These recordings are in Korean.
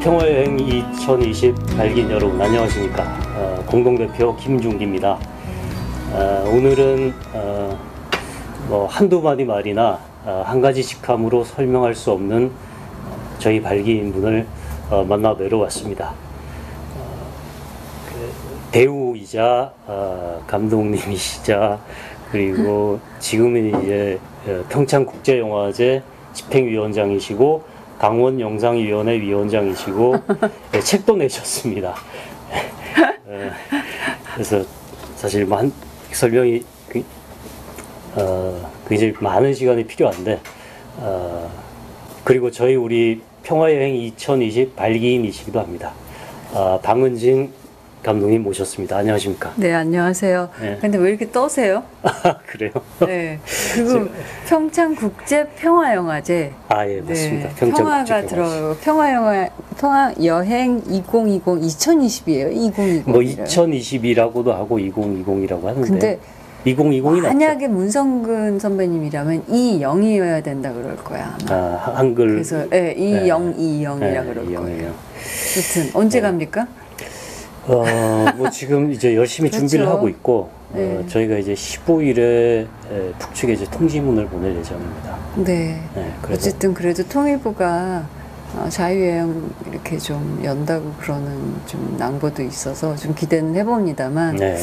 평화여행 2020 발기인 여러분 안녕하십니까. 공동대표 김중기입니다. 오늘은 뭐 한두 마디 말이나 한 가지 직함으로 설명할 수 없는 저희 발기인분을 만나 뵈러 왔습니다. 배우이자 감독님이시자 그리고 지금은 이제 평창국제영화제 집행위원장이시고 강원영상위원회 위원장이시고 책도 내셨습니다. 그래서 사실 설명이 굉장히 많은 시간이 필요한데 그리고 우리 평화여행 2020 발기인이시기도 합니다. 방은진 감독님 모셨습니다. 안녕하십니까? 네, 안녕하세요. 네. 근데 왜 이렇게 떠세요? 그래요? 네. 그리고 평창국제평화영화제. 예, 맞습니다. 네. 평화가 들어요. 평화여행 2020, 2020이에요. 2020. 뭐 2020이라고도 하고 2020이라고 하는데. 근데 2020이 만약에 문성근 선배님이라면 이영이어야 된다 그럴 거야. 아마. 한글. 그래서 네, 이영이라 그럴 거예요. 여튼 언제 갑니까? 뭐 지금 이제 열심히 그렇죠. 준비를 하고 있고 저희가 이제 15일에 북측에 이제 통지문을 보낼 예정입니다. 네. 그래서 어쨌든 그래도 통일부가 자유여행 이렇게 좀 연다고 그러는 좀 낭보도 있어서 좀 기대는 해봅니다만. 네.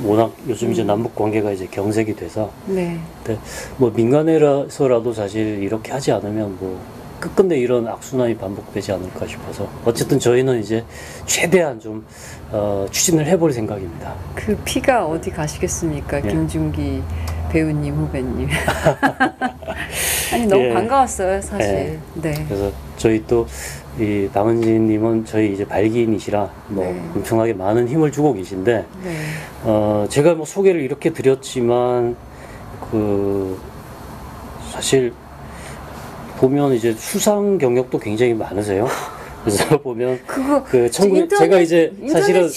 워낙 요즘 이제 남북 관계가 이제 경색이 돼서. 네. 근데 뭐 민간에서라도 사실 이렇게 하지 않으면 뭐 끝끝내 이런 악순환이 반복되지 않을까 싶어서 어쨌든 저희는 이제 최대한 좀 추진을 해볼 생각입니다. 그 피가 어디 가시겠습니까? 김중기 배우님 후배님. 아니 너무 반가웠어요 사실. 네. 그래서 저희 또 이 방은진님은 저희 이제 발기인이시라 뭐 엄청나게 많은 힘을 주고 계신데 제가 뭐 소개를 이렇게 드렸지만 사실 보면 이제 수상 경력도 굉장히 많으세요. 그래서 보면 제가 이제 사실은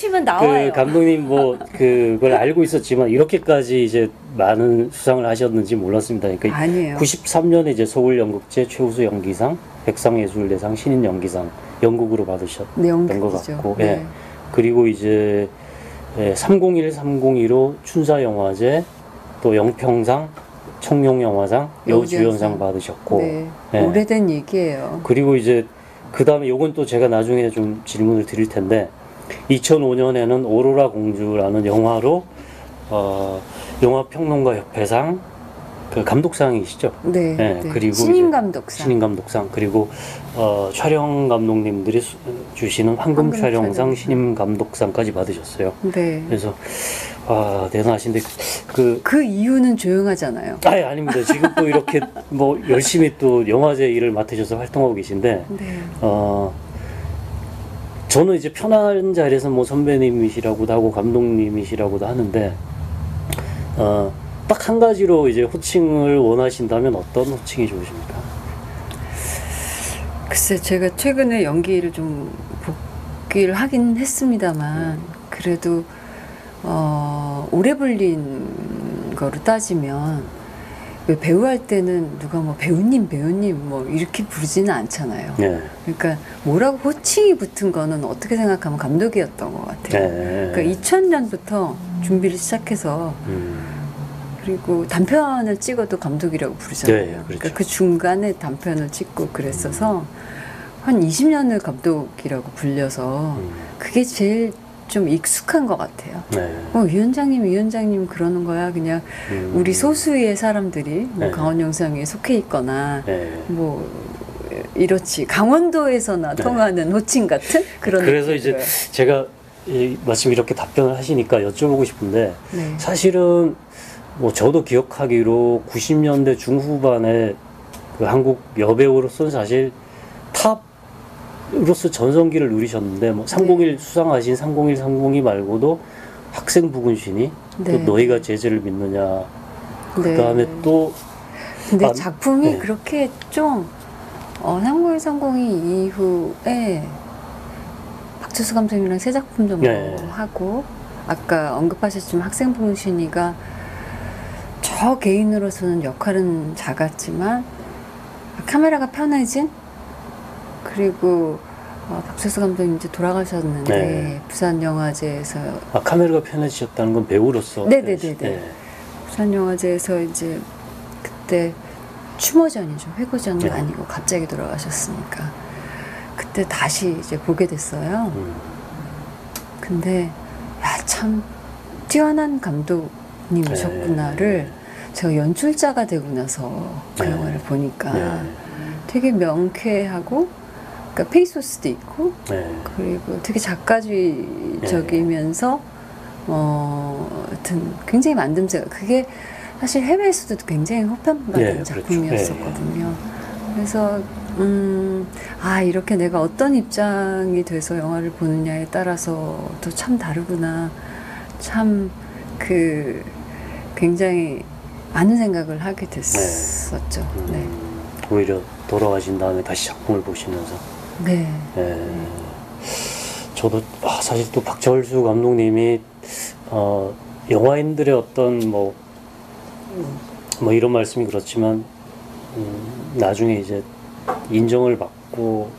감독님 그걸 알고 있었지만 이렇게까지 이제 많은 수상을 하셨는지 몰랐습니다. 그러니까 아니에요. 93년에 이제 서울연극제 최우수 연기상, 백상예술대상, 신인연기상 연극으로 받으셨던 것 같고, 그리고 이제 301, 302로 춘사영화제, 또 영평상, 청룡영화상, 여우주연상 받으셨고, 오래된 얘기예요. 그리고 이제 그 다음에 요건 또 제가 나중에 좀 질문을 드릴 텐데 2005년에는 오로라 공주라는 영화로 영화평론가협회상 감독상이시죠? 그리고 신인감독상 그리고 촬영 감독님들이 주시는 황금 촬영상, 신인감독상까지 받으셨어요. 그래서 대단하신데 그 이유는 조용하잖아요. 아닙니다. 지금 또 이렇게 뭐 열심히 또 영화제 일을 맡으셔서 활동하고 계신데 저는 이제 편한 자리에서 뭐 선배님이시라고도 하고 감독님이시라고도 하는데 딱 한 가지로 이제 호칭을 원하신다면 어떤 호칭이 좋으십니까? 글쎄 제가 최근에 연기를 좀 복귀를 하긴 했습니다만 그래도 오래 불린 거로 따지면 왜 배우 할 때는 누가 뭐 배우님 뭐 이렇게 부르지는 않잖아요. 그러니까 뭐라고 호칭이 붙은 거는 어떻게 생각하면 감독이었던 것 같아요. 그러니까 2000년부터 준비를 시작해서 그리고 단편을 찍어도 감독이라고 부르잖아요. 그렇죠. 그러니까 그 중간에 단편을 찍고 그랬어서 한 20년을 감독이라고 불려서 그게 제일 좀 익숙한 것 같아요. 위원장님 그러는 거야. 그냥 우리 소수의 사람들이 뭐 강원영상에 속해 있거나 뭐 이렇지 강원도에서나 통하는 호칭 같은 그런. 그래서 이제 제가 마침 이렇게 답변을 하시니까 여쭤보고 싶은데 사실은 뭐 저도 기억하기로 90년대 중후반에 그 한국 여배우로서는 사실 탑으로서 전성기를 누리셨는데 뭐 301 수상하신 301, 302 말고도 학생 부군신이 또 너희가 제재를 믿느냐 그 다음에 또 근데 작품이 그렇게 좀 301, 302 이후에 박철수 감독님이랑 새 작품 좀 하고 아까 언급하셨지만 학생 부군신이가 저 개인으로서는 역할은 작았지만 카메라가 편해진 그리고 박철수 감독님 이제 돌아가셨는데 네. 부산영화제에서 카메라가 편해지셨다는 건 배우로서 네네네네. 네. 부산영화제에서 이제 그때 추모전이죠. 회고전은 네. 아니고 갑자기 돌아가셨으니까 그때 다시 이제 보게 됐어요. 근데 야, 참 뛰어난 감독님이셨구나를 네. 제가 연출자가 되고 나서 그 네. 영화를 보니까 네. 되게 명쾌하고 그러니까 페이소스도 있고 네. 그리고 되게 작가주의적이면서 하여튼 굉장히 만듦새가 그게 사실 해외에서도 굉장히 호평받은 작품이었었거든요. 그렇죠. 그래서 이렇게 내가 어떤 입장이 돼서 영화를 보느냐에 따라서 또 참 다르구나. 참 굉장히 많은 생각을 하게 됐었죠. 네. 오히려 돌아가신 다음에 다시 작품을 보시면서. 네. 저도 사실 또 박철수 감독님이 영화인들의 어떤 뭐 이런 말씀이 그렇지만 나중에 이제 인정을 받고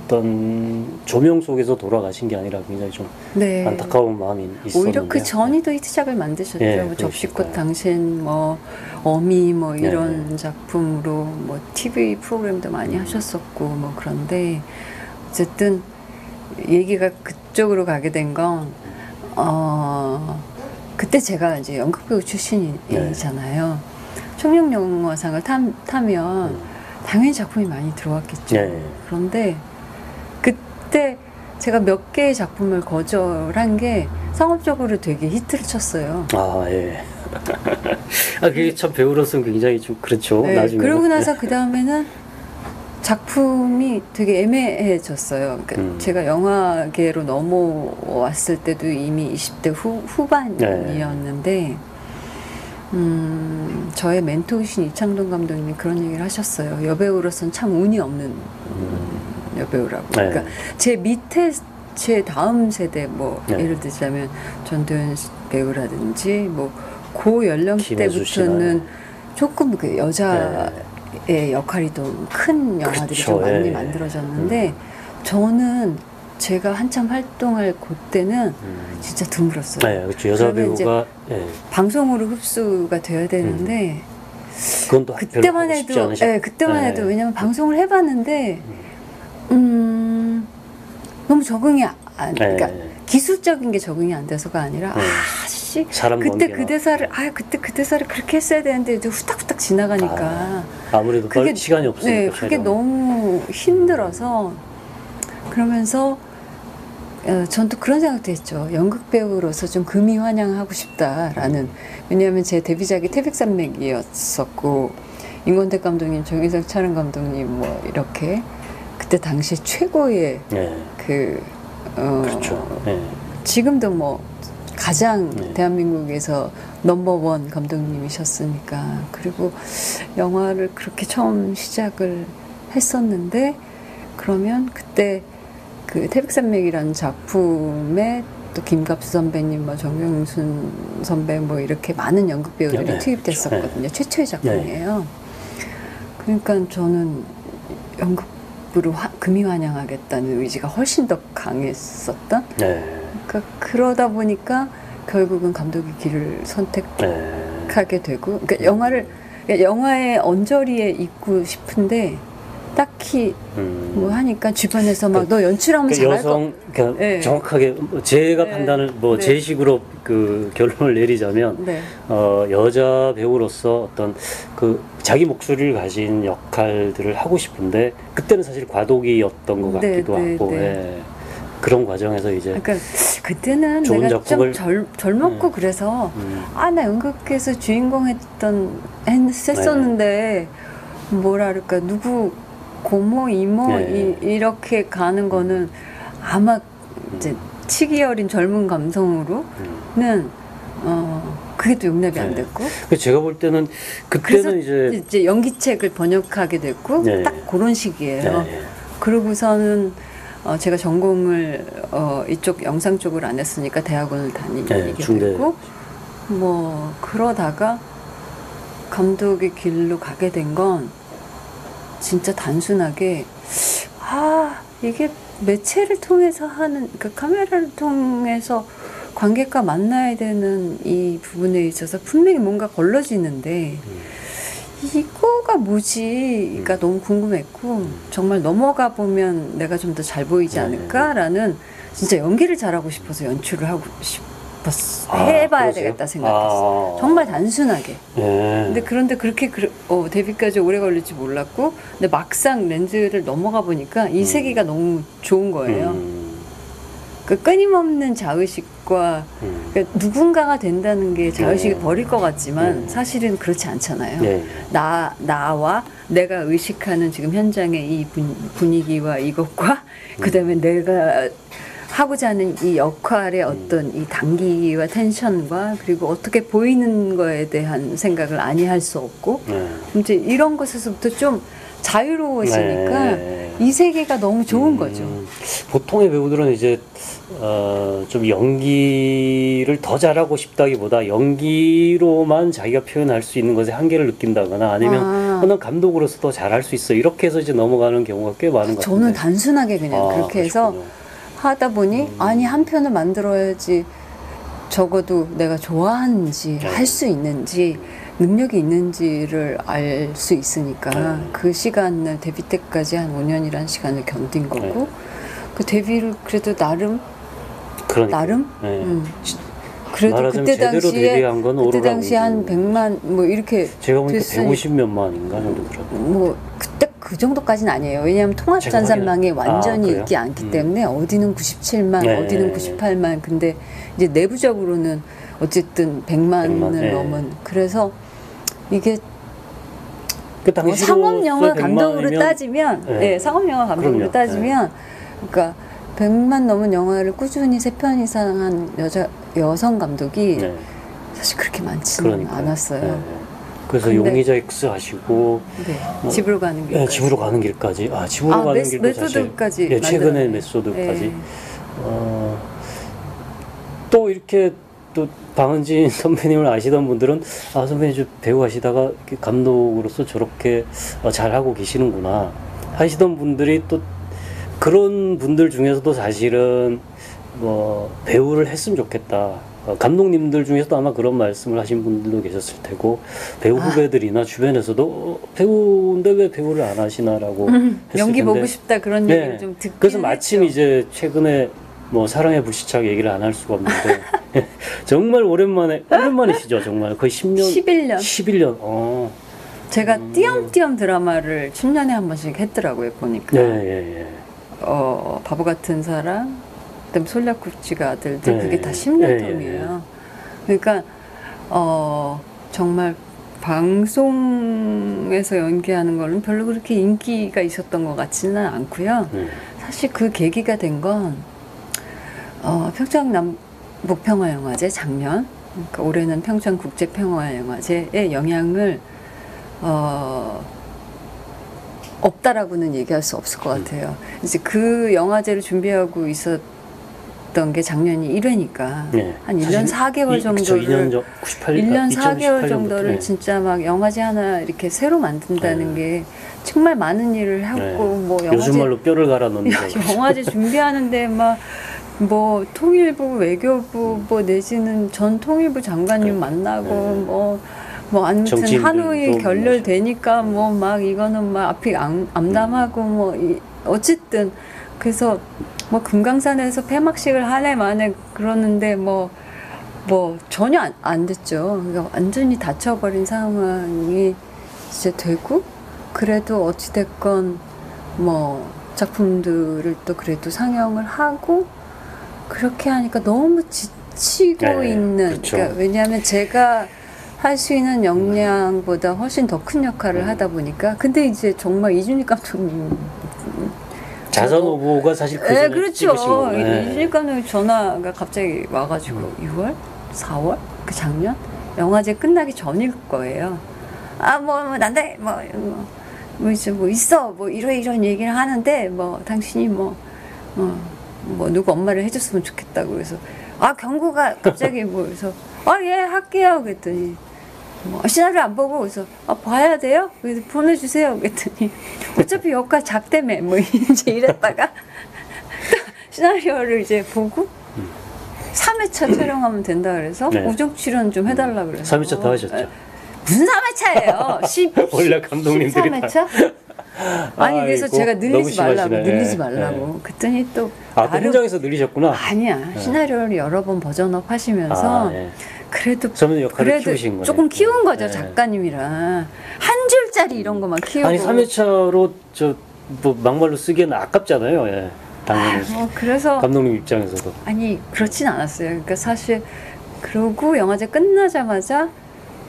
어떤 조명 속에서 돌아가신 게 아니라 굉장히 좀 네. 안타까운 마음이 있었는데 오히려 그 전이 더 히트작을 만드셨죠. 뭐 접시꽃 당신 뭐 어미 뭐 이런 작품으로 뭐 TV 프로그램도 많이 하셨었고 뭐 그런데 어쨌든 얘기가 그쪽으로 가게 된 건 그때 제가 이제 연극배우 출신이잖아요. 청룡영화상을 타면 당연히 작품이 많이 들어왔겠죠. 그런데 그때 제가 몇 개의 작품을 거절한 게 상업적으로 되게 히트를 쳤어요. 그게 참 배우로서는 굉장히 좀 그렇죠. 네, 나중에. 그러고 나서 그 다음에는 작품이 되게 애매해졌어요. 그러니까 제가 영화계로 넘어왔을 때도 이미 20대 후반이었는데 저의 멘토이신 이창동 감독님이 그런 얘기를 하셨어요. 여배우로서는 참 운이 없는 여배우라고. 그러니까 제 밑에 제 다음 세대 뭐 예를 들자면 전도연 배우라든지 뭐 고 연령대부터는 조금 그 여자의 역할이 더 큰 영화들이 좀 많이 만들어졌는데 저는 제가 한참 활동할 그때는 진짜 드물었어요. 그렇죠. 여자 배우가 방송으로 흡수가 돼야 되는데 그건 또 그때만 해도 그때만 해도 왜냐면 방송을 해봤는데 너무 적응이 그러니까 기술적인 게 적응이 안 돼서가 아니라 그때 그 대사를 그때 그 대사를 그렇게 했어야 되는데 후딱후딱 지나가니까 아무래도 그게 시간이 없으니까 그게 너무 힘들어서 그러면서 전 또 그런 생각도 했죠. 연극 배우로서 좀 금이 환영하고 싶다라는. 왜냐하면 제 데뷔작이 태백산맥이었었고 임권택 감독님, 정인석 촬영 감독님 뭐 이렇게 그때 당시 최고의 그렇죠. 지금도 뭐 가장 대한민국에서 넘버원 감독님이셨으니까. 그리고 영화를 그렇게 처음 시작을 했었는데 그러면 그때 그 태백산맥이라는 작품에 또 김갑수 선배님, 뭐 정경순 선배 뭐 이렇게 많은 연극 배우들이 투입됐었거든요. 최초의 작품이에요. 그러니까 저는 연극부로 금이 환영하겠다는 의지가 훨씬 더 강했었던. 그러니까 그러다 보니까 결국은 감독의 길을 선택하게 되고, 그러니까 영화의 언저리에 있고 싶은데. 딱히 뭐 하니까 주변에서 막 너 연출하면 잘할 거. 정확하게 제가 판단을 제 식으로 그 결론을 내리자면 여자 배우로서 어떤 그 자기 목소리를 가진 역할들을 하고 싶은데 그때는 사실 과도기였던 것 같기도 하고 그런 과정에서 이제 그때는 좋은 내가 작품을, 좀 젊었고 그래서 나 연극에서 주인공 했었는데 뭐랄까 누구 고모, 이모 이렇게 가는 거는 아마 이제 치기 어린 젊은 감성으로는 그게 또 용납이 안 됐고. 제가 볼 때는 그때는 이제 연기책을 번역하게 됐고 딱 그런 시기예요. 그러고서는 제가 전공을 이쪽 영상 쪽을 안 했으니까 대학원을 다니게 됐고 뭐 그러다가 감독의 길로 가게 된 건 진짜 단순하게 이게 매체를 통해서 하는 그 카메라를 통해서 관객과 만나야 되는 이 부분에 있어서 분명히 뭔가 걸러지는데 이거가 뭐지가 너무 궁금했고 정말 넘어가 보면 내가 좀 더 잘 보이지 않을까라는 진짜 연기를 잘하고 싶어서 연출을 하고 싶었어. 해봐야 되겠다 생각했어. 정말 단순하게. 근데 그런데 그렇게 데뷔까지 오래 걸릴지 몰랐고 근데 막상 렌즈를 넘어가 보니까 이 세계가 너무 좋은 거예요. 그 끊임없는 자의식과 그러니까 누군가가 된다는 게 자의식이 버릴 것 같지만 사실은 그렇지 않잖아요. 나와 내가 의식하는 지금 현장의 이 분위기와 이것과 그다음에 내가 하고자 하는 이 역할의 어떤 이 단기와 텐션과 그리고 어떻게 보이는 거에 대한 생각을 아니 할 수 없고 이제 이런 것에서부터 좀 자유로워지니까 이 세계가 너무 좋은 거죠. 보통의 배우들은 이제 좀 연기를 더 잘하고 싶다기보다 연기로만 자기가 표현할 수 있는 것에 한계를 느낀다거나 아니면 난 감독으로서 더 잘할 수 있어 이렇게 해서 이제 넘어가는 경우가 꽤 많은 것 같아요. 저는 단순하게 그냥 그렇게 해서 하다 보니 아니 한 편을 만들어야지 적어도 내가 좋아하는지 할 수 있는지 능력이 있는지를 알 수 있으니까 그 시간을 데뷔 때까지 한 5년이라는 시간을 견딘 거고 그 데뷔를 그래도 나름 그래도 그때 당시에 한 100만 뭐 이렇게 제가 보니까 150몇만인가 정도 들었고 뭐 그때 그 정도까지는 아니에요. 왜냐하면 통합전산망이 완전히 있지 않기 때문에 어디는 97만 어디는 98만 근데 이제 내부적으로는 어쨌든 100만을 넘은 그래서 이게 상업영화 감독으로 따지면 상업영화 감독으로 따지면 그러니까 100만 넘은 영화를 꾸준히 3편 이상 한 여성 감독이 사실 그렇게 많지는 않았어요. 그래서 용의자 X 하시고 집으로 가는 길까지. 집으로 가는 길까지. 집으로 가는 길도 메소드까지 사실 최근에 메소드까지. 또 이렇게 또 방은진 선배님을 아시던 분들은 선배님 좀 배우 하시다가 감독으로서 저렇게 잘하고 계시는구나 하시던 분들이 또 그런 분들 중에서도 사실은 뭐 배우를 했으면 좋겠다. 감독님들 중에서도 아마 그런 말씀을 하신 분들도 계셨을 테고 배우 후배들이나 주변에서도 배우인데 왜 배우를 안 하시나라고 했을 연기 텐데. 보고 싶다 그런 얘기를 좀 듣긴 그래서 마침 했죠. 이제 최근에 뭐 사랑의 불시착 얘기를 안 할 수가 없는데 정말 오랜만이시죠 정말 거의 10년 11년 제가 띄엄띄엄 드라마를 10년에 한 번씩 했더라고요 보니까 바보 같은 사람 그다음에 솔약국지가 아들들 그게 다 10년 텀이에요. 그러니까 정말 방송에서 연기하는 거는 별로 그렇게 인기가 있었던 것 같지는 않고요. 사실 그 계기가 된 건 평창남북평화영화제 작년 그러니까 올해는 평창국제평화영화제의 영향을 없다라고는 얘기할 수 없을 것 같아요. 이제 그 영화제를 준비하고 있었던 게 작년이 1회니까 한 1년 4개월 정도를 1년 4개월 정도를 진짜 막 영화제 하나 이렇게 새로 만든다는 게 정말 많은 일을 하고 뭐 요즘 말로 뼈를 갈아 넣는 영화제 준비하는데 막 뭐 통일부 외교부 뭐 내지는 전 통일부 장관님 만나고 뭐 아무튼 하노이 결렬되니까 뭐 막 이거는 막 앞이 암담하고 뭐 어쨌든 그래서 뭐 금강산에서 폐막식을 한 해 만에 그러는데 뭐 전혀 안 됐죠. 그러니까 완전히 닫혀버린 상황이 이제 되고 그래도 어찌됐건 뭐 작품들을 또 그래도 상영을 하고 그렇게 하니까 너무 지치고 있는 그렇죠. 그러니까 왜냐하면 제가 할 수 있는 역량보다 훨씬 더 큰 역할을 하다 보니까 근데 이제 정말 이준익 감독님 자선 오보가 사실 그 전에 그렇죠. 이준익 감독님 전화가 갑자기 와가지고 6월? 4월? 그 작년? 영화제 끝나기 전일 거예요. 난데 뭐 있어 뭐 이런 얘기를 하는데 뭐 당신이 뭐 누구 엄마를 해줬으면 좋겠다고 그래서 경구가 갑자기 그래서 예 할게요 그랬더니 시나리오 안 보고 그래서 봐야 돼요? 그래서 보내주세요 그랬더니 어차피 역할 작대매 뭐 이제 이랬다가 시나리오를 이제 보고 3회차 촬영하면 된다 그래서 네. 우정 출연 좀 해달라 그래서 3회차 더 하셨죠? 무슨 3회차예요? 원래 감독님들이 13회차? 아니 그래서 제가 늘리지 말라고 네. 그랬더니 또 또 현장에서 늘리셨구나. 아니야 시나리오를 여러 번 버전업 하시면서 네. 그래도 저는 역할을 키우신 거예요. 조금 키운 거죠 네. 작가님이랑 한 줄짜리 이런 것만 키우고 아니 3회차로 뭐 막말로 쓰기에는 아깝잖아요. 예. 당연히 그래서 감독님 입장에서도 아니 그렇진 않았어요. 그러니까 사실 그러고 영화제 끝나자마자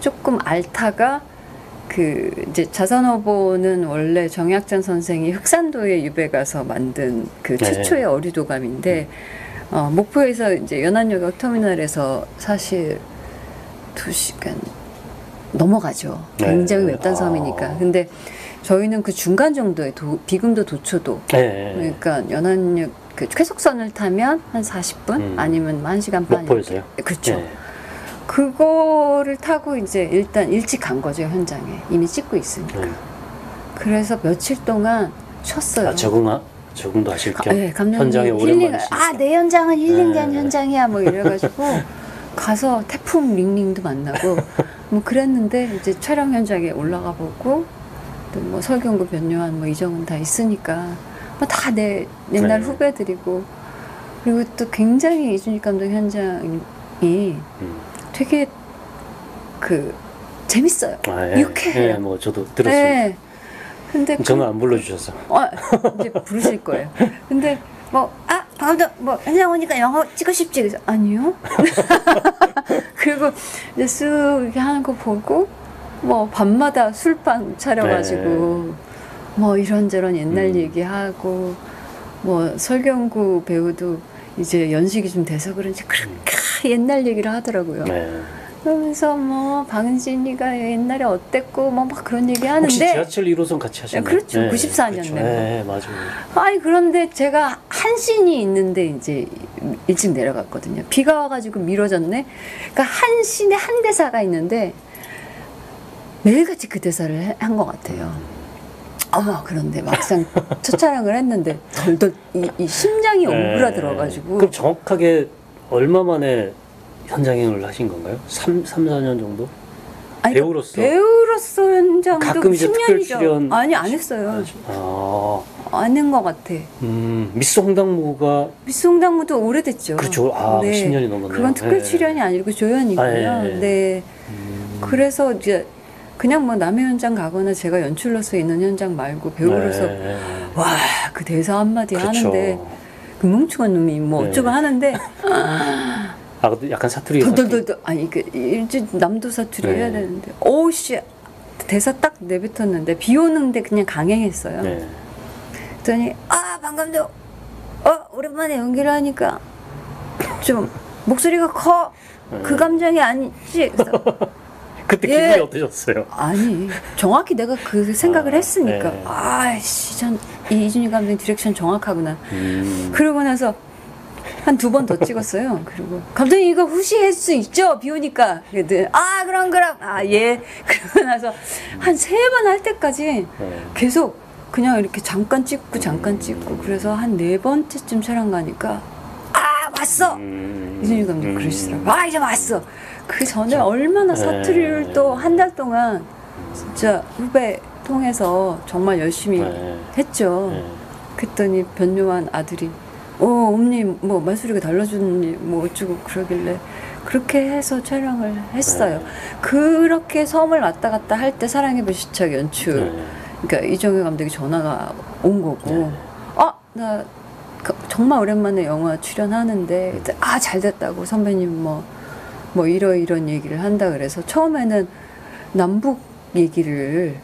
조금 앓다가 그 이제 자선어보는 원래 정약전 선생이 흑산도에 유배 가서 만든 그 최초의 네. 어류도감인데 목포에서 이제 연안역 터미널에서 사실 2시간 넘어가죠. 굉장히 외딴 섬이니까. 근데 저희는 그 중간 정도의 비금도 도초도 그러니까 연안역 그 쾌속선을 타면 한 40분 아니면 1시간 반. 목포에서요? 그렇죠. 그거를 타고 이제 일단 일찍 간 거죠 현장에 이미 찍고 있으니까. 그래서 며칠 동안 쉬었어요. 적응도 하실 겸 네, 현장에 오랜만에 내 현장은 힐링된 현장이야 뭐 이래가지고 가서 태풍 링링도 만나고 뭐 그랬는데 이제 촬영 현장에 올라가 보고 또 뭐 설경구 변요한 뭐 이정은 다 있으니까 뭐 다 내 옛날 후배들이고 그리고 또 굉장히 이준익 감독 현장이 되게 그 재밌어요. 유쾌해요. 뭐 저도 들었어요. 근데 저는 안 불러주셔서. 이제 부르실 거예요. 근데 방금도 뭐 현장 오니까 영화 찍고 싶지 그래서 아니요. 그리고 이제 쓱 이렇게 하는 거 보고 뭐 밤마다 술방 차려가지고 뭐 이런저런 옛날 얘기하고 뭐 설경구 배우도 이제 연식이 좀 돼서 그런지 그렇게 옛날 얘기를 하더라고요. 그러면서 뭐 방은진이가 옛날에 어땠고 뭐 막 그런 얘기 하는데 혹시 지하철 1호선 같이 하셨나요? 그렇죠. 94년에. 그렇죠. 네, 맞아요. 아니 그런데 제가 한 씬이 있는데 이제 일찍 내려갔거든요. 비가 와가지고 미뤄졌네. 그러니까 한 씬에 한 대사가 있는데 매일같이 그 대사를 한 것 같아요. 그런데 막상 첫 촬영을 했는데 덜덜 이 심장이 오그라들어가지고. 그럼 정확하게 얼마 만에 현장행을 하신 건가요? 3, 4년 정도? 아니, 배우로서 현장도 가끔 이제 10년이죠. 특별 출연 아니 안 했어요. 안 한 것 같아. 미스 홍당무가 미스 홍당무도 오래됐죠. 그렇죠. 10년이 넘었네요. 그건 특별 출연이 아니고 조연이고요. 네. 그래서 이제 그냥 뭐 남의 현장 가거나 제가 연출로서 있는 현장 말고 배우로서 와 그 대사 한마디 하는데 그 뭉충한 놈이 뭐 어쩌고 하는데 약간 사투리 덜덜덜 아니 그 일주 남도 사투리 해야 되는데 오우씨 대사 딱 내뱉었는데 비 오는데 그냥 강행했어요. 그랬더니 방금도 오랜만에 연기를 하니까 좀 목소리가 커 그 감정이 아니지. 그래서 그때 기분이 어떠셨어요? 아니 정확히 내가 그 생각을 했으니까 전 이준익 감독 디렉션 정확하구나. 그러고 나서 한 2번 더 찍었어요. 그리고 감독님 이거 후시할 수 있죠? 비 오니까. 그랬더니 그럼 예. 그러고 나서 한 3번 할 때까지 계속 그냥 이렇게 잠깐 찍고 그래서 한 4번째쯤 촬영 가니까 왔어. 이준익 감독 그러시더라고. 이제 왔어. 그 전에 얼마나 사투리를 또 한 달 동안 진짜 후배 통해서 정말 열심히 했죠. 그랬더니 변요한 아들이 엄니 뭐 말소리가 달라졌니 뭐 어쩌고 그러길래 그렇게 해서 촬영을 했어요. 그렇게 섬을 왔다 갔다 할 때 사랑의 불시착 연출 그러니까 이정효 감독이 전화가 온 거고 나 정말 오랜만에 영화 출연하는데 잘 됐다고 선배님 뭐 이런 얘기를 한다 그래서 처음에는 남북 얘기를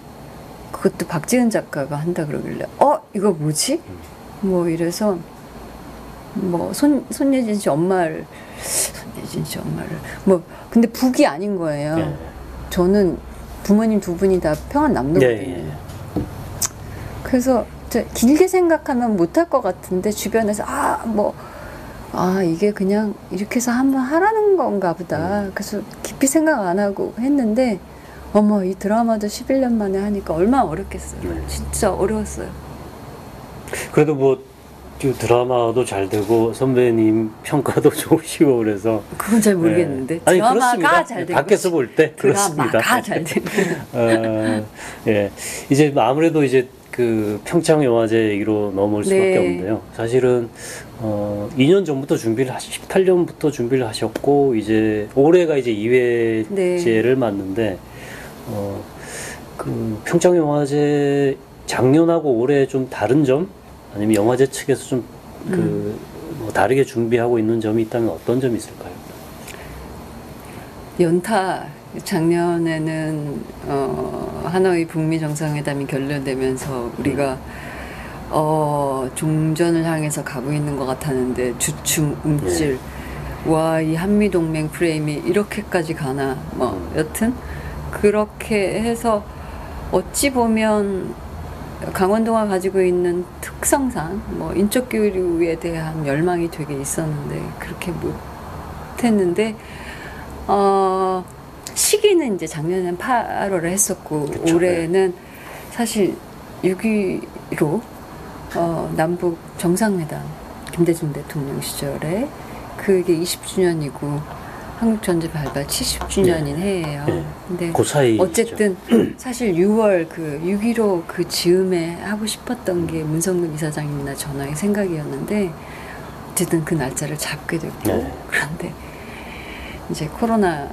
그것도 박지은 작가가 한다 그러길래 이거 뭐지? 뭐 이래서 뭐 손예진 씨 엄마를 뭐 근데 북이 아닌 거예요. 저는 부모님 2분이 다 평안 남도거든요. 그래서 길게 생각하면 못할 것 같은데 주변에서 이게 그냥 이렇게 해서 한번 하라는 건가 보다. 그래서 깊이 생각 안 하고 했는데 이 드라마도 11년 만에 하니까 얼마나 어렵겠어요. 진짜 어려웠어요. 그래도 뭐 드라마도 잘 되고 선배님 평가도 좋으시고 그래서 그건 잘 모르겠는데 네. 아니, 드라마가 그렇습니다. 잘 되고 밖에서 볼 때 그렇습니다. 드라마가 잘 되고 예 이제 아무래도 이제 그 평창 영화제 얘기로 넘어올 수밖에 네. 없는데요. 사실은 2년 전부터 18년부터 준비를 하셨고 이제 올해가 이제 2회째를 네. 맞는데 그 평창 영화제 작년하고 올해 좀 다른 점 아니면 영화제 측에서 좀 뭐 다르게 준비하고 있는 점이 있다면 어떤 점이 있을까요? 연타 작년에는 하노이 북미 정상회담이 결렬되면서 우리가 종전을 향해서 가고 있는 것 같았는데 주춤 움찔 와 이 한미 동맹 프레임이 이렇게까지 가나 뭐 여튼 그렇게 해서 어찌 보면 강원도가 가지고 있는 특성상 뭐 인적 교류에 대한 열망이 되게 있었는데 그렇게 못했는데 시기는 이제 작년엔 8월에 했었고 그쵸, 올해는 사실 6.15 남북 정상회담 김대중 대통령 시절에 그게 20주년이고 한국전쟁 발발 70주년인 해예요. 네. 근데 그 사이죠. 어쨌든 사실 6월 그 6.15 그 즈음에 하고 싶었던 게 문성근 이사장님이나 전화의 생각이었는데 어쨌든 그 날짜를 잡게 됐고 네. 그런데 이제 코로나가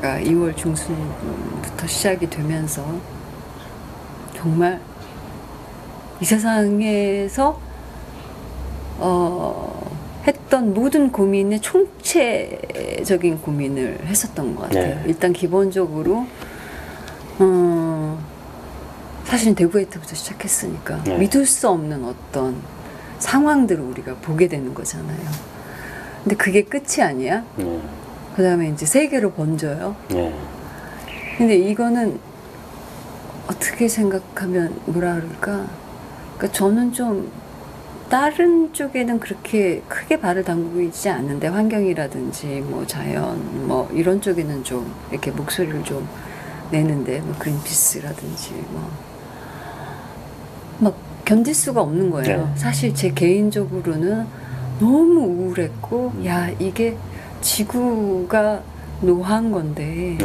2월 중순부터 시작이 되면서 정말 이 세상에서 했던 모든 고민의 총체적인 고민을 했었던 것 같아요. 네. 일단 기본적으로 사실은 대구에이트부터 시작했으니까 네. 믿을 수 없는 어떤 상황들을 우리가 보게 되는 거잖아요. 근데 그게 끝이 아니야. 그 다음에 이제 세계로 번져요. 근데 이거는 어떻게 생각하면 뭐라 그럴까? 그러니까 저는 좀 다른 쪽에는 그렇게 크게 발을 담그고 있지 않는데 환경이라든지 뭐 자연 뭐 이런 쪽에는 좀 이렇게 목소리를 좀 내는데 뭐 그린피스라든지 막 견딜 수가 없는 거예요. 네. 사실 제 개인적으로는 너무 우울했고 야 이게 지구가 노한 건데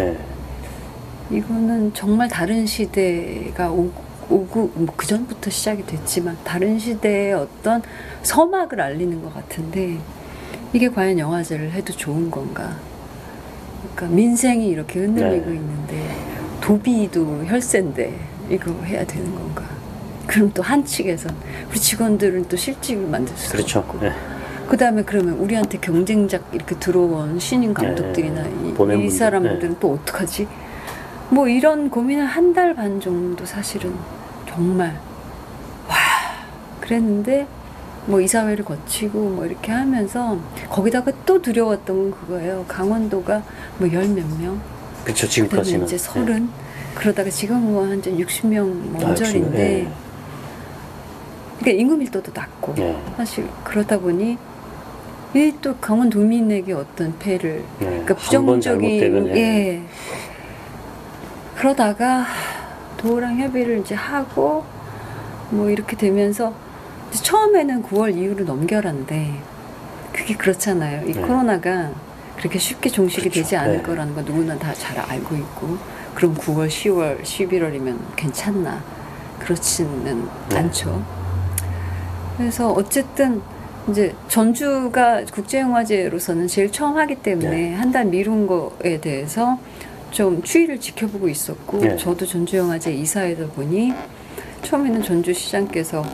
이거는 정말 다른 시대가 오고 뭐 그 전부터 시작이 됐지만 다른 시대의 어떤 서막을 알리는 것 같은데 이게 과연 영화제를 해도 좋은 건가? 그러니까 민생이 이렇게 흔들리고 있는데 도비도 혈세인데 이거 해야 되는 건가? 그럼 또 한 측에선 우리 직원들은 또 실직을 만들 수 그렇죠. 없고 그 다음에 그러면 우리한테 경쟁작 이렇게 들어온 신인 감독들이나 이 사람들은 또 어떡하지? 뭐 이런 고민을 한 달 반 정도 사실은 정말 와 그랬는데 뭐 이사회를 거치고 뭐 이렇게 하면서 거기다가 또 두려웠던 건 그거예요. 강원도가 뭐 열 몇 명, 그렇죠. 지금까지는 이제 30 그러다가 지금 뭐 한 60명 먼저인데 그러니까 인구 밀도도 낮고 사실 그러다 보니 이 또 강원도민에게 어떤 폐를 그러니까 부정적인 그러다가 도랑 협의를 이제 하고 뭐 이렇게 되면서 처음에는 9월 이후로 넘겨란데 그게 그렇잖아요. 이 코로나가 그렇게 쉽게 종식이 되지 않을 거라는 거 누구나 다 잘 알고 있고 그럼 9월, 10월, 11월이면 괜찮나? 그렇지는 않죠. 그래서 어쨌든 이제 전주가 국제영화제로서는 제일 처음 하기 때문에 한 달 미룬 거에 대해서 좀 추이를 지켜보고 있었고 저도 전주영화제 이사회다 보니 처음에는 전주시장께서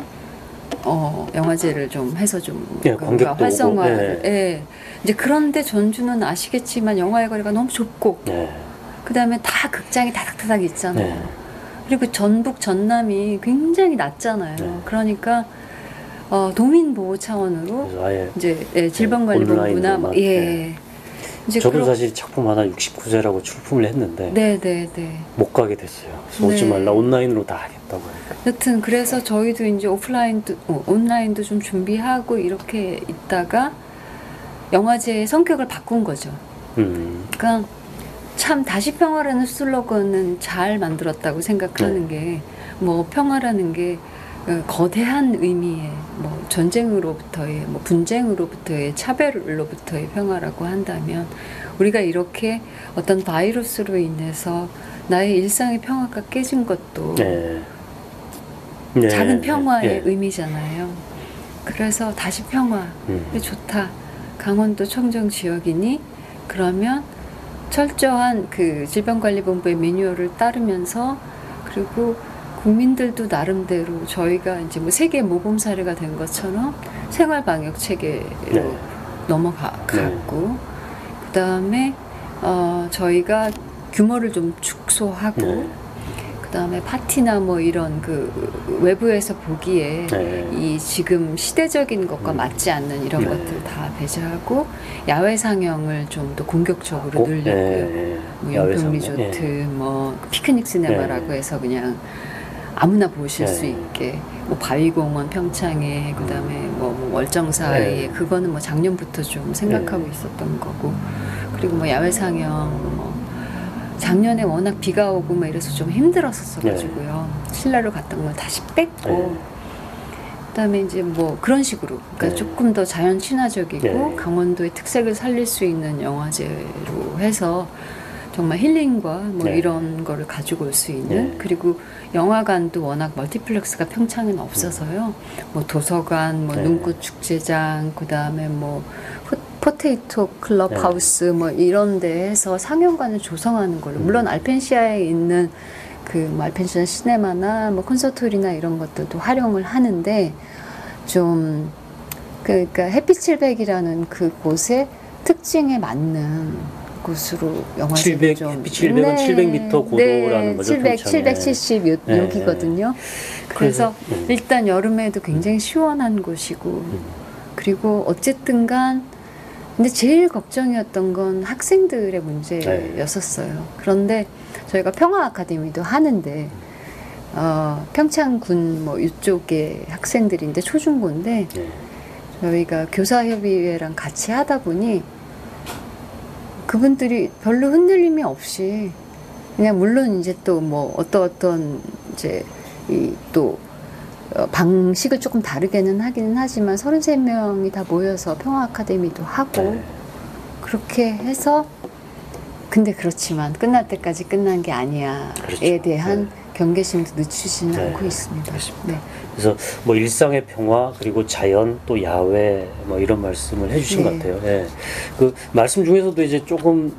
영화제를 좀 해서 좀 활성화를 이제 그런데 전주는 아시겠지만 영화의 거리가 너무 좁고 그 다음에 다 극장이 다닥다닥 있잖아요. 그리고 전북 전남이 굉장히 낮잖아요. 그러니까 도민 보호 차원으로 이제 질병관리본부나 이제 저도 사실 작품 하나 69세라고 출품을 했는데 못 가게 됐어요. 오지 말라 온라인으로 다 하겠다고 하니까. 여튼 그래서 저희도 이제 오프라인도 온라인도 좀 준비하고 이렇게 있다가 영화제의 성격을 바꾼 거죠. 그러니까 참 다시 평화라는 슬로건은 잘 만들었다고 생각하는 게 뭐 평화라는 게 거대한 의미의 뭐 전쟁으로부터의 뭐 분쟁으로부터의 차별로부터의 평화라고 한다면 우리가 이렇게 어떤 바이러스로 인해서 나의 일상의 평화가 깨진 것도 네. 작은 평화의 의미잖아요. 그래서 다시 평화 좋다. 강원도 청정 지역이니 그러면 철저한 그 질병관리본부의 매뉴얼을 따르면서 그리고 국민들도 나름대로 저희가 이제 뭐 세계 모범 사례가 된 것처럼 생활 방역 체계로 넘어갔고 그다음에 저희가 규모를 좀 축소하고 그다음에 파티나 뭐 이런 그 외부에서 보기에 이 지금 시대적인 것과 맞지 않는 이런 것들 다 배제하고 야외 상영을 좀 더 공격적으로 늘렸고요. 뭐 연평 리조트, 뭐 피크닉 시네마라고 해서 그냥 아무나 보실 수 있게 뭐 바위공원 평창에 그다음에 뭐 월정사에 그거는 뭐 작년부터 좀 생각하고 있었던 거고 그리고 뭐 야외 상영 뭐 작년에 워낙 비가 오고 막 이래서 좀 힘들었었어가지고요. 실내로 갔던 걸 다시 뺐고 그다음에 이제 뭐 그런 식으로 그러니까 조금 더 자연 친화적이고 강원도의 특색을 살릴 수 있는 영화제로 해서 정말 힐링과 뭐 이런 거를 가지고 올 수 있는 그리고 영화관도 워낙 멀티플렉스가 평창에는 없어서요. 뭐 도서관, 뭐 눈꽃 축제장, 그다음에 뭐 포테이토 클럽 하우스 뭐 이런 데에서 상영관을 조성하는 걸로 물론 알펜시아에 있는 그 뭐 알펜시아 시네마나 뭐 콘서트홀이나 이런 것들도 활용을 하는데 좀 그러니까 햇빛700이라는 그 곳의 특징에 맞는 곳으로 영화제를 좀 햇빛700은 700m 고도라는 거죠. 776이거든요. 그래서 일단 여름에도 굉장히 시원한 곳이고 그리고 어쨌든 간 근데 제일 걱정이었던 건 학생들의 문제였었어요. 그런데 저희가 평화 아카데미도 하는데 평창군 뭐 이쪽의 학생들인데 초중고인데 저희가 교사협의회랑 같이 하다 보니 그분들이 별로 흔들림이 없이 그냥 물론 이제 또 뭐 어떤 이제 이 또 방식을 조금 다르게는 하기는 하지만 33명이 다 모여서 평화 아카데미도 하고 그렇게 해서 근데 그렇지만 끝날 때까지 끝난 게 아니야에 대한 경계심도 늦추지는 않고 있습니다. 네. 그래서 뭐 일상의 평화 그리고 자연 또 야외 뭐 이런 말씀을 해주신 것 같아요. 그 말씀 중에서도 이제 조금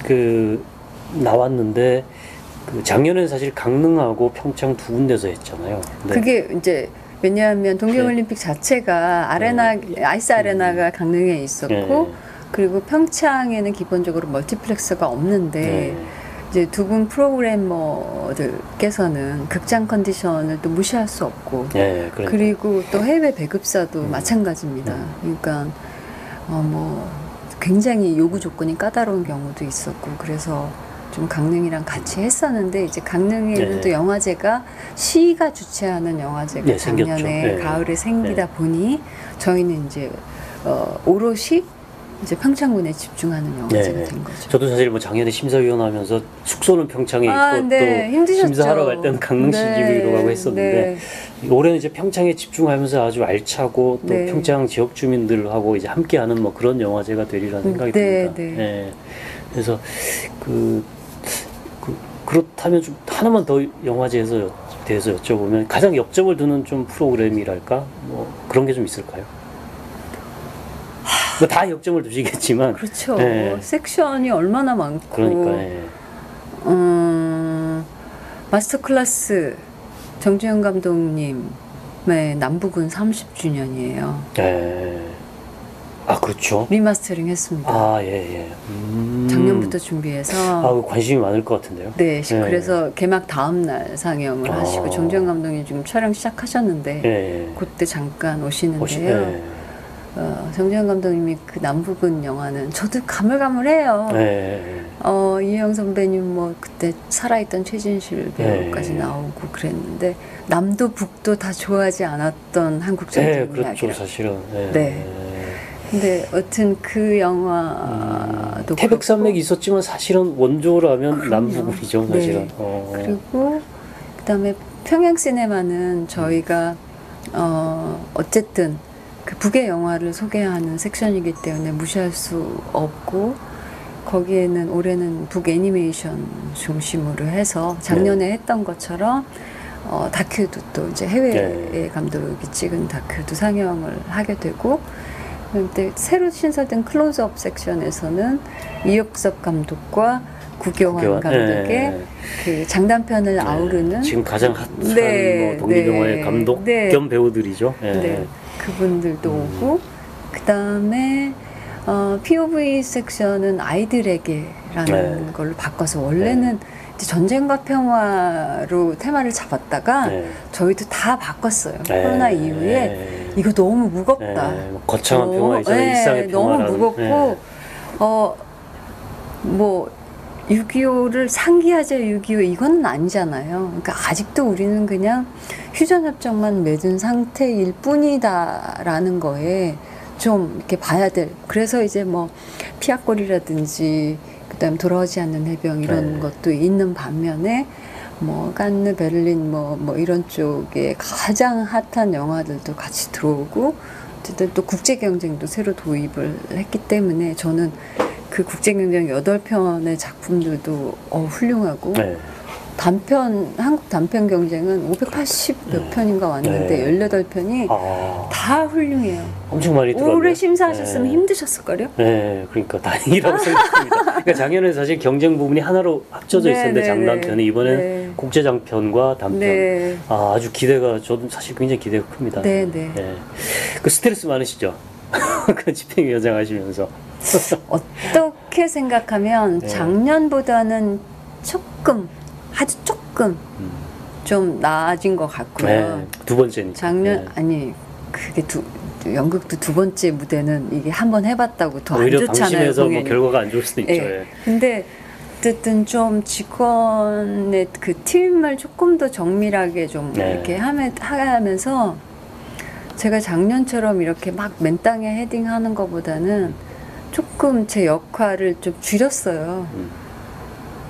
그 나왔는데 그 작년에는 사실 강릉하고 평창 두 군데서 했잖아요. 그게 이제 왜냐하면 동계올림픽 자체가 아레나 아이스 아레나가 강릉에 있었고 그리고 평창에는 기본적으로 멀티플렉스가 없는데 이제 두 분 프로그래머들께서는 극장 컨디션을 또 무시할 수 없고 그리고 또 해외 배급사도 마찬가지입니다. 그러니까 뭐 굉장히 요구 조건이 까다로운 경우도 있었고 그래서 좀 강릉이랑 같이 했었는데 이제 강릉에는 또 영화제가 시가 주최하는 영화제가 작년에 가을에 생기다 보니 저희는 이제 오롯이 이제 평창군에 집중하는 영화제가 된 거죠. 저도 사실 뭐 작년에 심사위원 하면서 숙소는 평창에 있고 또 힘드셨죠. 심사하러 갈 때는 강릉 CGV로 가고 했었는데 올해는 이제 평창에 집중하면서 아주 알차고 또 평창 지역 주민들하고 이제 함께하는 뭐 그런 영화제가 되리라는 생각이 듭니다. 그래서 그렇다면 좀 하나만 더 영화제에서 대해서 여쭤보면 가장 역점을 두는 좀 프로그램이랄까 뭐 그런 게 좀 있을까요? 뭐 다 역점을 두시겠지만 그렇죠. 섹션이 얼마나 많고 그러니까 마스터 클래스 정주영 감독님의 남북은 30주년이에요. 아 그렇죠. 리마스터링 했습니다. 작년부터 준비해서 관심이 많을 것 같은데요. 그래서 개막 다음 날 상영을 하시고 정주영 감독님 지금 촬영 시작하셨는데 그때 잠깐 오시는데요. 정주영 감독님이 그 남북은 영화는 저도 가물가물해요. 이혜영 선배님 뭐 그때 살아있던 최진실 배우까지 나오고 그랬는데 남도 북도 다 좋아하지 않았던 한국 전쟁 그렇죠, 이야기라고. 사실은. 근데 여튼 그 영화도 태백산맥이 있었지만 사실은 원조라면 남북이죠, 사실은. 그리고 그다음에 평양 시네마는 저희가 어쨌든 그 북의 영화를 소개하는 섹션이기 때문에 무시할 수 없고 거기에는 올해는 북 애니메이션 중심으로 해서 작년에 했던 것처럼 다큐도 또 이제 해외 감독이 찍은 다큐도 상영을 하게 되고 근데 새로 신설된 클로즈업 섹션에서는 이혁섭 감독과 구교환 감독의 그 장단편을 아우르는 지금 가장 핫한 뭐 독립영화의 감독 겸 배우들이죠. 그분들도 오고 그 다음에 POV 섹션은 아이들에게라는 걸로 바꿔서 원래는 이제 전쟁과 평화로 테마를 잡았다가 저희도 다 바꿨어요. 코로나 이후에 이거 너무 무겁다. 거창한 평화이잖아요. 일상의 평화라는. 너무 무겁고 뭐 6.25를 상기하자 6.25 이건 아니잖아요. 그러니까 아직도 우리는 그냥 휴전협정만 맺은 상태일 뿐이다라는 거에 좀 이렇게 봐야 될. 그래서 이제 뭐 피아골이라든지 그다음 돌아오지 않는 해병 이런 것도 있는 반면에 뭐 칸느, 베를린 뭐 이런 쪽에 가장 핫한 영화들도 같이 들어오고 어쨌든 또 국제 경쟁도 새로 도입을 했기 때문에 저는 그 국제 경쟁 8편의 작품들도 훌륭하고 단편 한국 단편 경쟁은 580 몇 편인가 왔는데 18편이 다 훌륭해요. 엄청 많이 들어왔네요. 오래 심사하셨으면 힘드셨을걸요? 네, 그러니까 다행이라고 생각합니다. 그러니까 작년에 사실 경쟁 부분이 하나로 합쳐져 있었는데 장단편이 이번엔 국제장편과 단편. 아주 기대가 저도 사실 굉장히 기대가 큽니다. 그 스트레스 많으시죠? 그 집행위원장 하시면서. 어떻게 생각하면 작년보다는 아주 조금 좀 나아진 것 같고요. 두 번째니까. 작년 아니 그게 연극도 두 번째 무대는 이게 한번 해봤다고 더 안 좋잖아요. 방심해서 뭐 결과가 안 좋을 수도 있죠. 근데 어쨌든 좀 직원의 그 팀을 조금 더 정밀하게 좀 이렇게 하면서 제가 작년처럼 이렇게 막 맨땅에 헤딩하는 것보다는 조금 제 역할을 좀 줄였어요.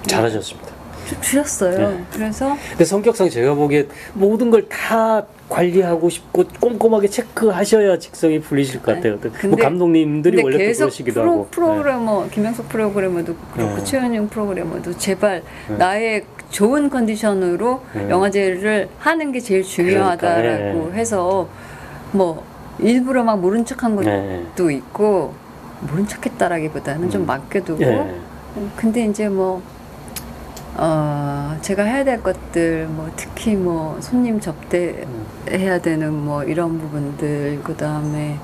잘하셨습니다. 좀 줄였어요. 그래서 근데 성격상 제가 보기에 모든 걸 다 관리하고 싶고 꼼꼼하게 체크하셔야 직성이 풀리실 것 같아요. 뭐 감독님들이 원래 계속 그러시기도 하고. 프로그래머 김영석 프로그래머도 그렇고 최은영 프로그래머도 제발 나의 좋은 컨디션으로 영화제를 하는 게 제일 중요하다라고 해서 뭐 일부러 막 모른 척한 것도 있고 모른 척했다라기보다는 좀 맡겨두고 근데 이제 뭐 제가 해야 될 것들 뭐 특히 뭐 손님 접대해야 되는 뭐 이런 부분들 그다음에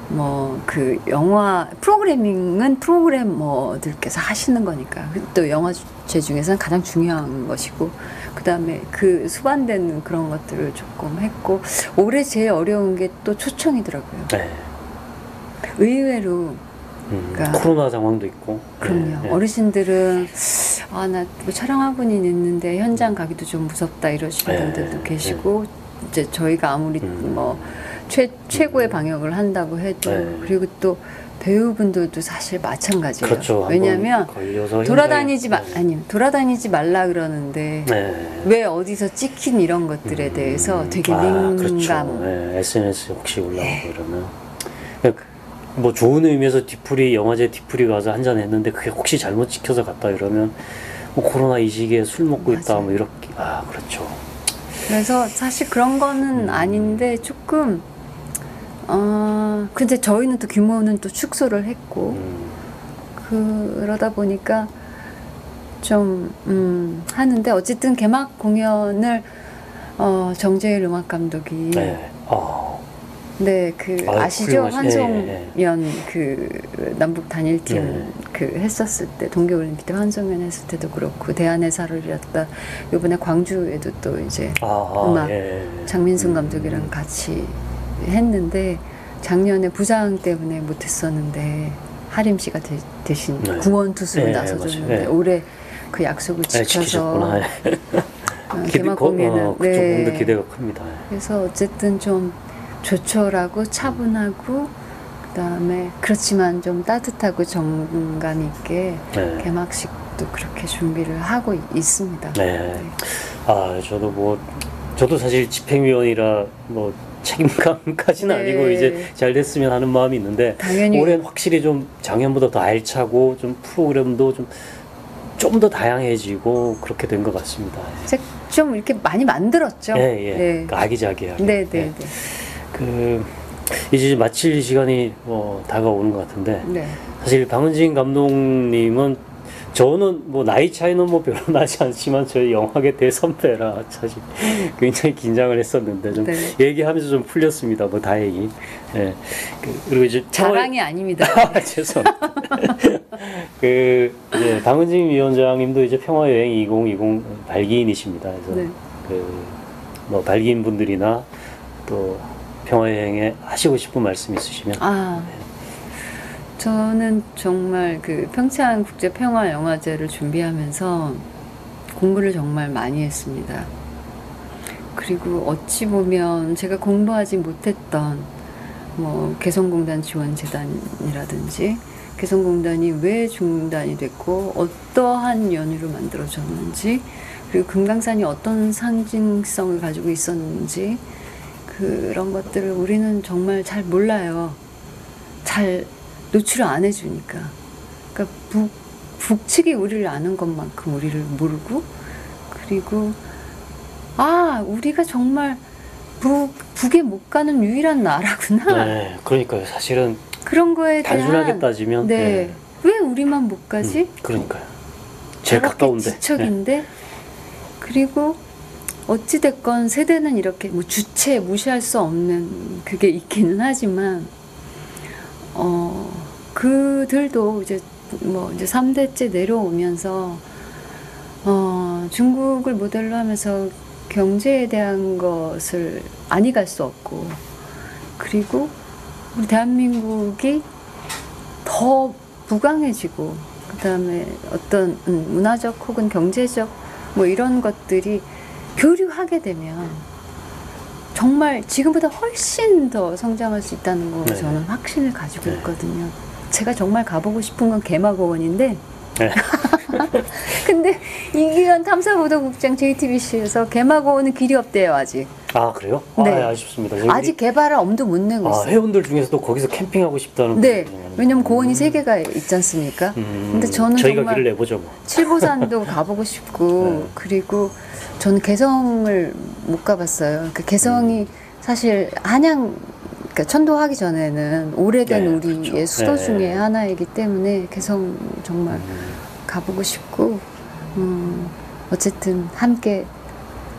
뭐 그 영화 프로그래밍은 프로그래머들께서 하시는 거니까 또 영화제 중에서는 가장 중요한 것이고 그다음에 그 수반되는 그런 것들을 조금 했고 올해 제일 어려운 게 또 초청이더라고요. 의외로 그러니까 코로나 상황도 있고. 그럼요. 어르신들은 나 뭐 촬영하고는 있는데 현장 가기도 좀 무섭다 이러시는 분들도 계시고 이제 저희가 아무리 뭐 최고의 방역을 한다고 해도 그리고 또 배우분들도 사실 마찬가지예요. 그렇죠. 왜냐하면 돌아다니지 말라 그러는데 왜 어디서 찍힌 이런 것들에 대해서 되게 민감. 그렇죠. SNS 혹시 올라오고 이러면 뭐 좋은 의미에서 영화제 뒤풀이 가서 한잔 했는데 그게 혹시 잘못 찍혀서 갔다 이러면 뭐 코로나 이 시기에 술 먹고 있다 뭐 이렇게 그렇죠. 그래서 사실 그런 거는 아닌데 조금 근데 저희는 또 규모는 또 축소를 했고 그러다 보니까 좀 하는데 어쨌든 개막 공연을 정재일 음악 감독이 아시죠? 환송연 그 남북 단일팀 그 했었을 때 동계올림픽 때 환송연 했을 때도 그렇고 대안의 살을 잃었다 이번에 광주에도 또 이제 음악 장민순 감독이랑 같이 했는데 작년에 부상 때문에 못했었는데 하림 씨가 대신 구원 투수로 나서줬는데 올해 그 약속을 지켜서 개막 공연은 그쪽 부분도 기대가 큽니다. 그래서 어쨌든 좀 조촐하고 차분하고 그다음에 그렇지만 좀 따뜻하고 정감 있게 개막식 또 그렇게 준비를 하고 있습니다. 네. 네. 아, 저도 사실 집행위원이라 뭐 책임감까지는 네. 아니고 이제 잘 됐으면 하는 마음이 있는데 당연히 올해는 확실히 좀 작년보다 더 알차고 좀 프로그램도 좀 더 다양해지고 그렇게 된 것 같습니다. 좀 이렇게 많이 만들었죠. 예, 예. 네. 그러니까 아기자기하게. 네, 네, 예. 네. 이제 마칠 시간이 다가오는 것 같은데 네. 사실 방은진 감독님은 저는 뭐 나이 차이는 뭐 별로 나지 않지만 저희 영화계 대선배라 사실 굉장히 긴장을 했었는데 좀 네. 얘기하면서 좀 풀렸습니다. 뭐 다행히. 예. 그리고 이제 자랑이 아닙니다. 죄송합니다. 이제 방은진 위원장님도 이제 평화여행 2020 발기인이십니다. 그래서 네. 뭐 발기인 분들이나 또 평화여행에 하시고 싶은 말씀 있으시면. 저는 정말 그 평창 국제평화영화제를 준비하면서 공부를 정말 많이 했습니다. 그리고 어찌 보면 제가 공부하지 못했던 뭐 개성공단 지원재단이라든지 개성공단이 왜 중단이 됐고 어떠한 연유로 만들어졌는지 그리고 금강산이 어떤 상징성을 가지고 있었는지 그런 것들을 우리는 정말 잘 몰라요. 잘 노출을 안 해주니까. 그러니까 북측이 우리를 아는 것만큼 우리를 모르고 그리고 우리가 정말 북에 못 가는 유일한 나라구나. 네, 그러니까요. 사실은 그런 거에 대한 단순하게 따지면 네. 왜 우리만 못 가지? 그러니까요. 제일 가까운데. 지척인데 그리고 어찌됐건 세대는 이렇게 뭐 주체 무시할 수 없는 그게 있기는 하지만 그들도 이제 3대째 내려오면서 중국을 모델로 하면서 경제에 대한 것을 아니 갈 수 없고 그리고 우리 대한민국이 더 부강해지고 그다음에 어떤 문화적 혹은 경제적 뭐 이런 것들이 교류하게 되면 정말 지금보다 훨씬 더 성장할 수 있다는 거 저는 확신을 가지고 있거든요. 제가 정말 가보고 싶은 건 개마고원인데 근데 이기현 탐사보도국장 JTBC에서 개마고원은 길이 없대요 아직. 그래요? 네. 아쉽습니다. 아직 개발을 엄두 못 내고 있어요. 회원들 중에서도 거기서 캠핑하고 싶다는 네. 왜냐면 고원이 3개가 있지 않습니까? 근데 저는 저희가 정말 길을 내보죠 뭐. 칠보산도 가보고 싶고 그리고 저는 개성을 못 가봤어요. 그러니까 개성이 사실 그러니까 천도하기 전에는 오래된 우리의 그렇죠. 수도 중에 하나이기 때문에 개성 정말 가보고 싶고 어쨌든 함께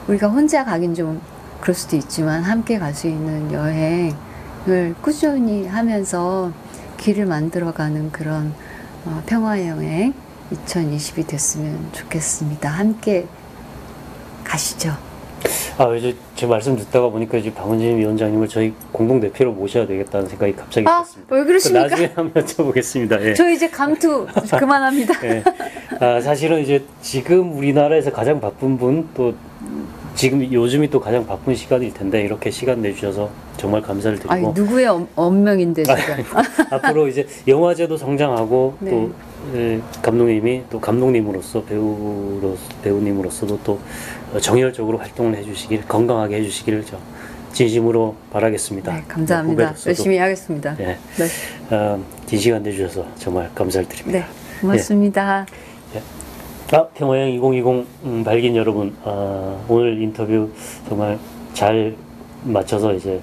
우리가 혼자 가긴 좀 그럴 수도 있지만 함께 갈 수 있는 여행을 꾸준히 하면서 길을 만들어가는 그런 평화여행 2020이 됐으면 좋겠습니다. 함께 가시죠. 이제 제 말씀 듣다가 보니까 이제 방은진 위원장님을 저희 공동 대표로 모셔야 되겠다는 생각이 갑자기 들었습니다. 왜 그러십니까? 나중에 한번 여쭤보겠습니다. 예. 저 이제 감투 그만합니다. 예. 사실은 이제 지금 우리나라에서 가장 바쁜 분 또 지금 요즘이 또 가장 바쁜 시간일 텐데 이렇게 시간 내주셔서 정말 감사를 드리고. 누구의 언명인데 제가. 앞으로 이제 영화제도 성장하고 또 감독님이 또 감독님으로서 배우님으로서도 또 정열적으로 활동을 해주시길 건강하게 해주시기를 진심으로 바라겠습니다. 네, 감사합니다. 열심히 하겠습니다. 네. 긴 시간 내주셔서 정말 감사를 드립니다. 네, 고맙습니다. 평화여행 2020 발기인 여러분, 오늘 인터뷰 정말 잘 마쳐서 이제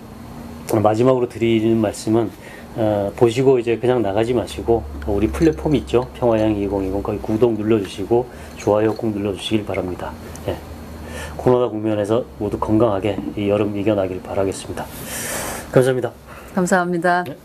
마지막으로 드리는 말씀은 보시고 이제 그냥 나가지 마시고 우리 플랫폼 있죠? 평화여행 2020 거기 구독 눌러주시고 좋아요 꼭 눌러주시길 바랍니다. 코로나 국면에서 모두 건강하게 이 여름 이겨나길 바라겠습니다. 감사합니다. 감사합니다. 네.